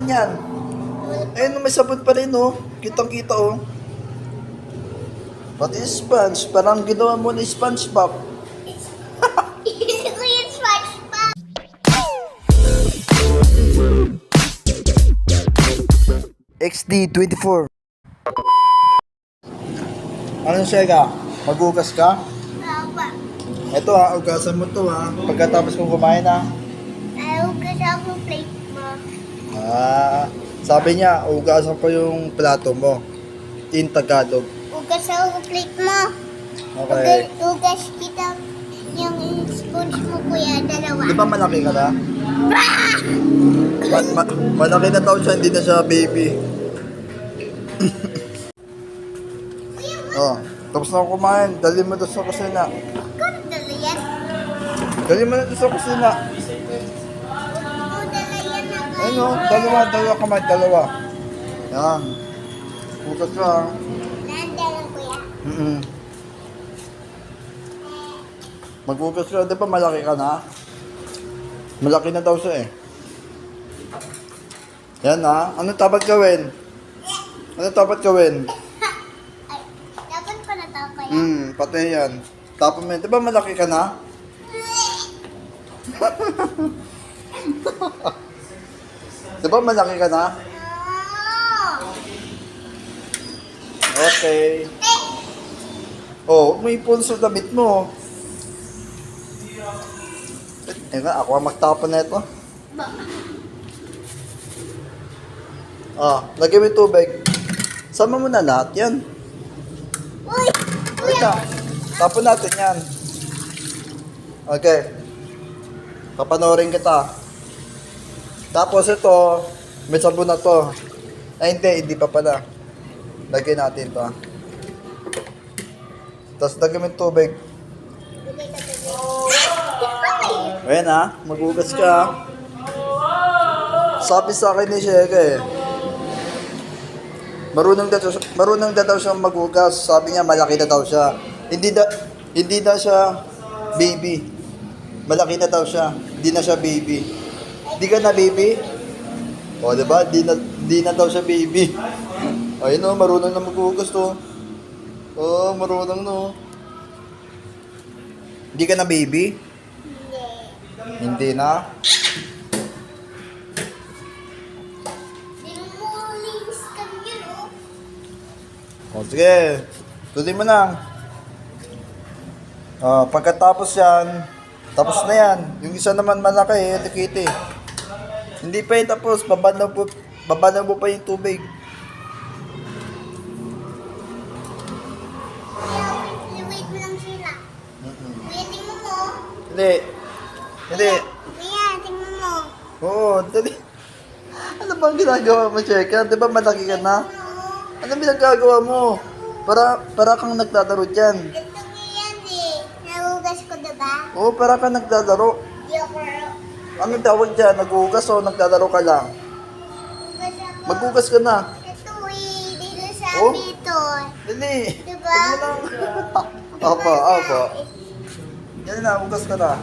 rin yan? Ayun, may sabon pa rin, oh. Kitang-kita, oh. Pati sponge, parang ginawa mo ni SpongeBob. Kuya SpongeBob. XD24. Ano siya ka? Magugas ka? Papa. Ito ha, ugasan mo to ha. Pagkatapos kong kumain ha. Ayaw ka sa akong plate mo. Sabi niya, ugasan ko yung plato mo. In Tagalog. Ugas ako plate mo. Okay. Ugas kita yung sponge mo, kuya. Dalawa. Di ba malaki ka na? Malaki na daw siya, hindi na siya baby. Oh, tapos na ako kumain. Dali mo doon sa kusina. Kano dala yan? Dali mo na doon sa kusina. O, dala yan na ba? Ayun o, dalawa kamay, dalawa. Yan. Putas ka ha. Nandala, kuya. Magbukas ka, di ba malaki ka na? Malaki na daw siya eh. Yan ha. Ano dapat gawin? Ano dapat gawin? Ay, dapat pa na tao kaya? Pati yan. Tapos mo, di ba malaki ka na? Di ba malaki ka na? Okay. Oh, may ipon sa damit mo. Nga, ako ang magtapon na ito. Lagyan mo yung tubig. Sama mo na lahat yan. Uy! Wait na. Tapon natin yan. Okay. Papanoorin kita. Tapos ito, may sabon na to. Ay hindi pa pala. Lagyan natin to. Tapos lagyan mo yung tubig. Ayan ha, magugas ka. Sabi sa akin ni Sheka eh. Marunong na daw siyang magugas. Sabi niya malaki na daw siya. Hindi na siya baby. Malaki na daw siya. Hindi na siya baby. Hindi ka na baby? O diba? Hindi na daw siya baby. Ayun o, marunong na magugas to. Oh, marunong no. Hindi ka na baby? Hindi na? Limulis ka yun, oh. O sige, tuloy mo na. Pagkatapos yan, tapos na yan. Yung isa naman malaki, etikiti. Hindi pa yun tapos, babanaw mo pa yung tubig. Wait lang sila. Kuya, tingnan mo. Hindi. Kuya, tingnan mo. Oo, dali. Ano bang ginagawa mo, Cheka? Di ba malaki ka na? Ano ginagawa mo? Para kang naglalaro dyan. Ito yan eh. Nagugas ko, diba? Oo, para kang naglalaro. Yoko. Anong tawag dyan? Naghugas o naglalaro ka lang? Nagugas ako. Maghugas ka na. Ito eh. Dito sa Oh? dito. Dali. Diba? Huwag mo lang. Opo. Yan na, hugas ka na.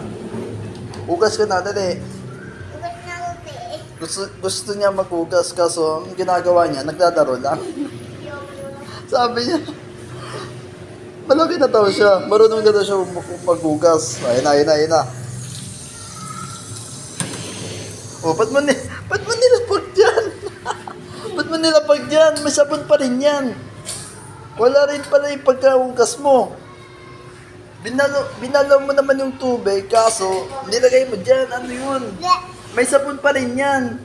Hugas ka na, dali. Nagugas na ako eh. Gusto niya maghugas kaso ang ginagawa niya, naglalaro lang. Sabi niya, malaki na daw siya. Marunong na daw siya maghugas. Ayun na. Oh, ba't mo nilapag dyan? Ba't mo nilapag dyan? May sabon pa rin yan. Wala rin pala yung pagkahugas mo. Binalo mo naman yung tubig, kaso nilagay mo dyan. Ano yun? May sabon pa rin yan.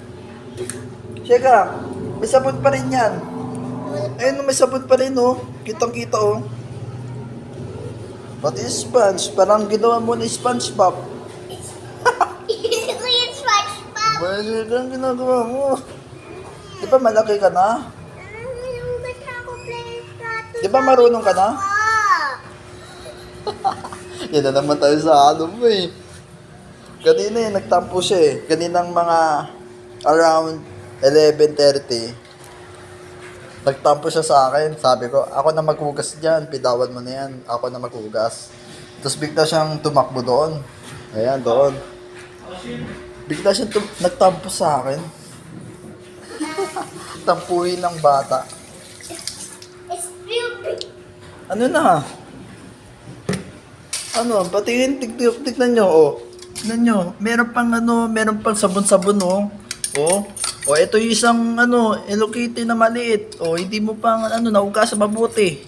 Cheka, may sabon pa rin yan. Ayun, may sabon pa rin, oh. Kitang-kita, oh. Pati sponge, parang ginawa mo ni SpongeBob. Kuya SpongeBob. Pwede kang ginagawa mo. Di ba malaki ka na? Nagugas na ako plato. Di ba marunong ka na? Oh. Yan na naman tayo sa ano mo eh. Kanina eh, nagtampo siya eh. Kaninang mga around 11:30. Nagtampo siya sa akin. Sabi ko, ako na maghugas dyan. Pidawan mo na yan. Ako na maghugas. Tapos bigla siyang tumakbo doon. Ayan, doon. Bigla siyang nagtampo sa akin. Tampuhin ng bata. Ano na? Ano? Patingin, tignan nyo, oh. Tignan nyo. Meron pang sabon-sabon, oh. Oh. Oh, ito yung isang, Hello Kitty na maliit. Oh, hindi mo pang, naugasan mabuti.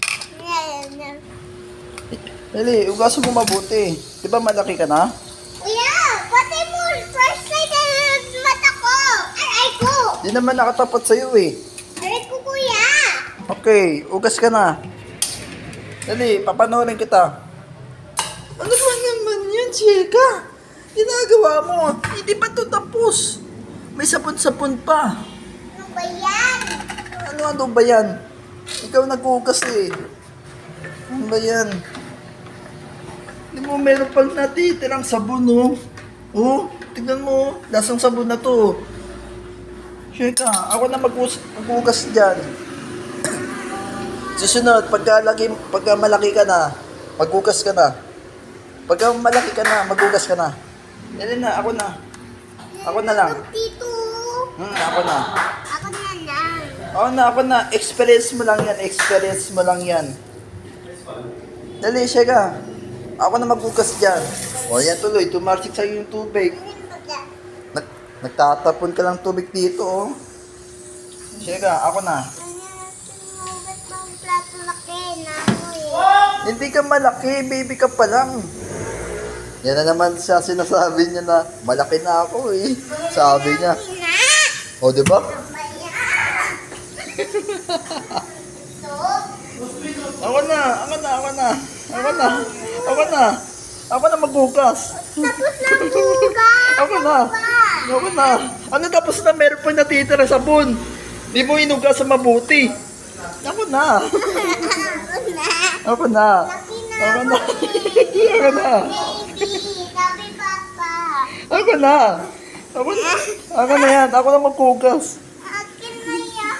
Dali, ugasan mo mabuti. Di ba malaki ka na? Kuya, pati mo flashlight ang mata ko. Aray ko. Di naman nakatapat sa'yo, eh. Aray ko, kuya. Okay, ugas ka na. Dali, papanoorin kita. Ano ba naman yan, Chika? Ginagawa mo. Hindi pa ito tapos. May sabon-sabon pa. Ano ba yan? Ano ba yan? Ikaw nag-ugas eh. Ano ba yan? Hindi mo meron pang natitirang sabon, oh. Oh, tignan mo. Lasang sabon na to. Chika, ako na mag-ugas dyan. Susunod, pagka malaki ka na, mag-ugas ka na. Pagka malaki ka na, mag-ugas ka na. Dali na, ako na. Ako na lang. Tito. Ako na. Ako na lang. Ako na. Experience mo lang yan. Dali, Sheka. Ako na mag-ugas dyan. O, yan tuloy. Tumarsik sa'yo yung tubig. Nagtatapon ka lang tubig dito, oh. Sheka, ako na. Ba't bang plato laki na ako eh? Hindi ka malaki, baby ka pa lang. Yan na naman siya sinasabi niya na malaki na ako eh. Sabi niya. O, di ba? Ako na maghugas. Tapos na bugas. Ako na. Ano tapos na meron pa natitira sabon? Di mo inugas sa mabuti. Ako na. Ako na. Laki na Baby, sabi papa. Ako na yan. Ako na maghugas. Akin na yan.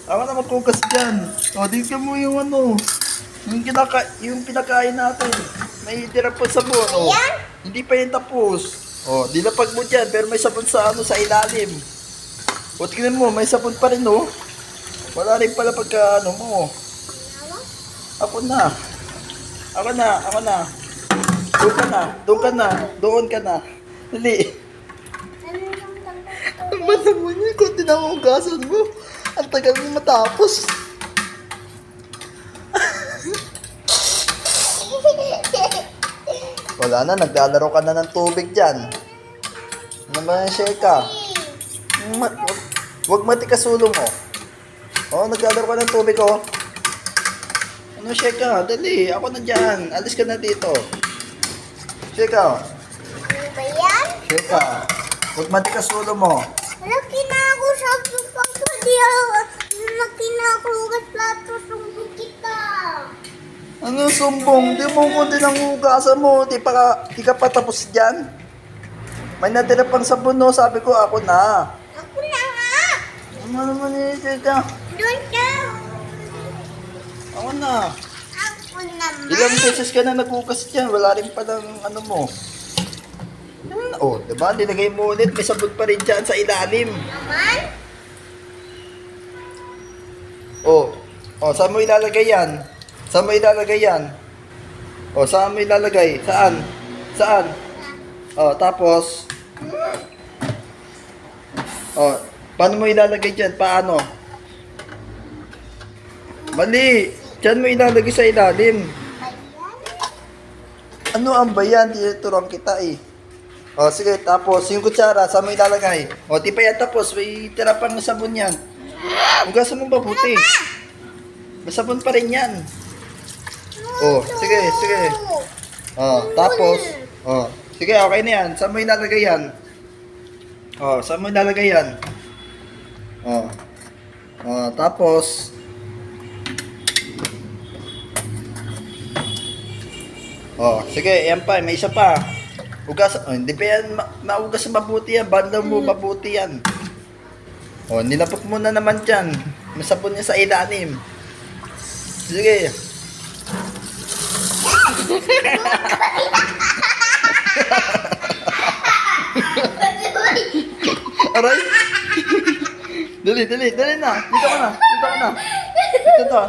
Ako na maghugas dyan. O, tingnan mo yung yung pinakain natin. May tira pa sabon. O, Ayan. hindi pa yan tapos. O, dilapag mo dyan, pero may sabon sa ilalim. O, tingnan mo, may sabon pa rin, o. Wala rin pala pagka, mo. Ako na. Doon ka na. Dali. Ang bata mo niya, kung tinamugasan mo. Ang tagal mo matapos. Wala na, naglalaro ka na ng tubig dyan. Ano ba yan, Sheka? Huwag matikas ulo mo. Oh, naglalaro ka ng tubig, oh. Ano, Sheka? Dali, ako na dyan. Alis ka na dito. Sheka. Ano ba yan? Sheka. Huwag matikas ulo mo. Laki na ako sa plato. Laki na ako sa plato. Sumbong kita. Ano sumbong? Di mo ko din ang hugasan mo. Di ka pa tapos dyan. May natira pang sabon, no? Sabi ko, ako na. Ako na nga. Ano naman yun, Sheka? Doon ka. Ako na. Ako naman. Ilang beses ka na naghugas dyan. Wala rin palang mo. Oh, diba? Nilagay mo ulit. May sabon pa rin dyan sa ilalim. Naman? Oh, saan mo ilalagay yan? Saan mo ilalagay yan? Oh, saan mo ilalagay? Saan? Oh, tapos? Oh, paano mo ilalagay dyan? Paano? Mali! Diyan mo ilalagay sa ilalim. Ano ang bayan? Tinuturuan kita eh. O sige, tapos yung kutsara, saan mo ilalagay? O di pa yan tapos, may tira pang sabon yan. Hugasan mo mabuti. May sabon pa rin yan. O, sige. O, tapos, sige, okay na yan. Saan mo ilalagay yan? O, saan mo ilalagay yan? Tapos, sige, yan pa, may isa pa. Hugas, hindi pa yan maugas mabuti yan. Bandang mo mabuti yan. Nilapot mo na naman dyan. Masabon niya sa ilalim. Sige. Aray! Dali na. Dito ka na. Dito ka na. Dito to.